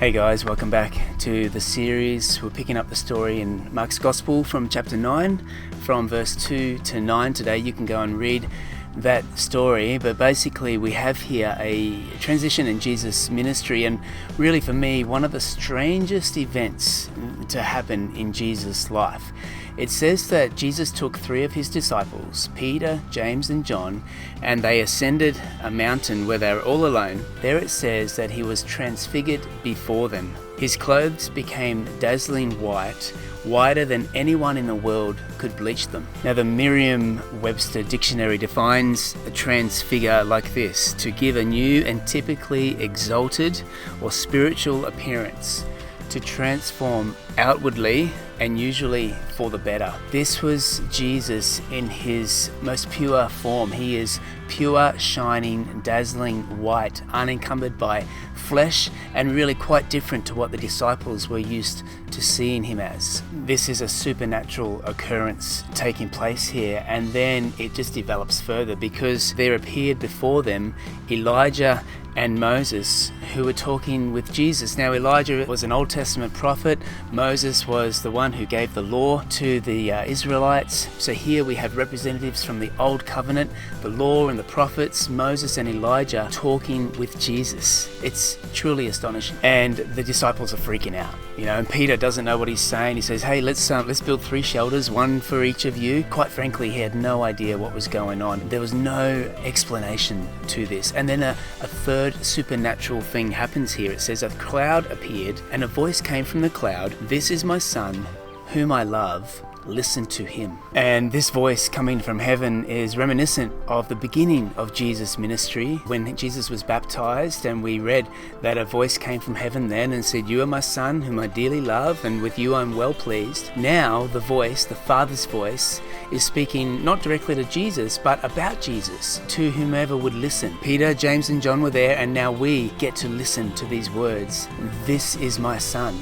Hey guys, welcome back to the series. We're picking up the story in Mark's Gospel from chapter 9, from verse 2 to 9 today. You can go and read that story, but basically we have here a transition in Jesus' ministry, and really for me, one of the strangest events to happen in Jesus' life. It says that Jesus took 3 of his disciples, Peter, James and John, and they ascended a mountain where they were all alone. There it says that he was transfigured before them. His clothes became dazzling white, whiter than anyone in the world could bleach them. Now the Merriam-Webster dictionary defines a transfigure like this: to give a new and typically exalted or spiritual appearance, to transform outwardly and usually for the better. This was Jesus in his most pure form. He is pure, shining, dazzling white, unencumbered by flesh, and really quite different to what the disciples were used to seeing him as. This is a supernatural occurrence taking place here, and then it just develops further because there appeared before them Elijah and Moses, who were talking with Jesus. Now Elijah was an Old Testament prophet. Moses was the one who gave the law to the Israelites. So here we have representatives from the Old Covenant, the law and the prophets, Moses and Elijah talking with Jesus. It's truly astonishing. And the disciples are freaking out, and Peter doesn't know what he's saying. He says, hey, let's build 3 shelters, one for each of you. Quite frankly, he had no idea what was going on. There was no explanation to this. And then a third supernatural thing happens here. It says a cloud appeared and a voice came from the cloud, "This is my son, whom I love. Listen to him." And this voice coming from heaven is reminiscent of the beginning of Jesus' ministry when Jesus was baptized, and we read that a voice came from heaven then and said, "You are my son whom I dearly love, and with you I'm well pleased." Now the voice, the Father's voice, is speaking not directly to Jesus but about Jesus to whomever would listen. Peter, James and John were there, and now we get to listen to these words. "This is my son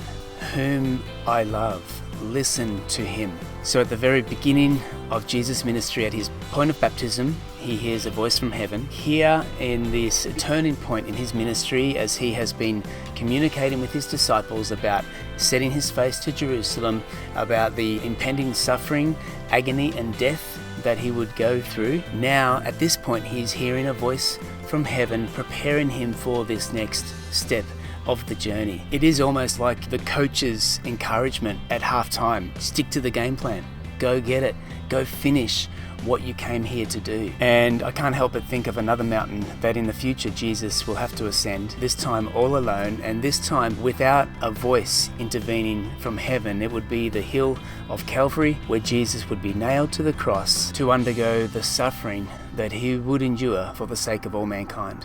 whom I love. Listen to him." So at the very beginning of Jesus' ministry, at his point of baptism, he hears a voice from heaven. Here in this turning point in his ministry, as he has been communicating with his disciples about setting his face to Jerusalem, about the impending suffering, agony and death that he would go through, now at this point he's hearing a voice from heaven preparing him for this next step of the journey. It is almost like the coach's encouragement at halftime. Stick to the game plan. Go get it. Go finish what you came here to do. And I can't help but think of another mountain that in the future Jesus will have to ascend, this time all alone, and this time without a voice intervening from heaven. It would be the hill of Calvary, where Jesus would be nailed to the cross to undergo the suffering that he would endure for the sake of all mankind.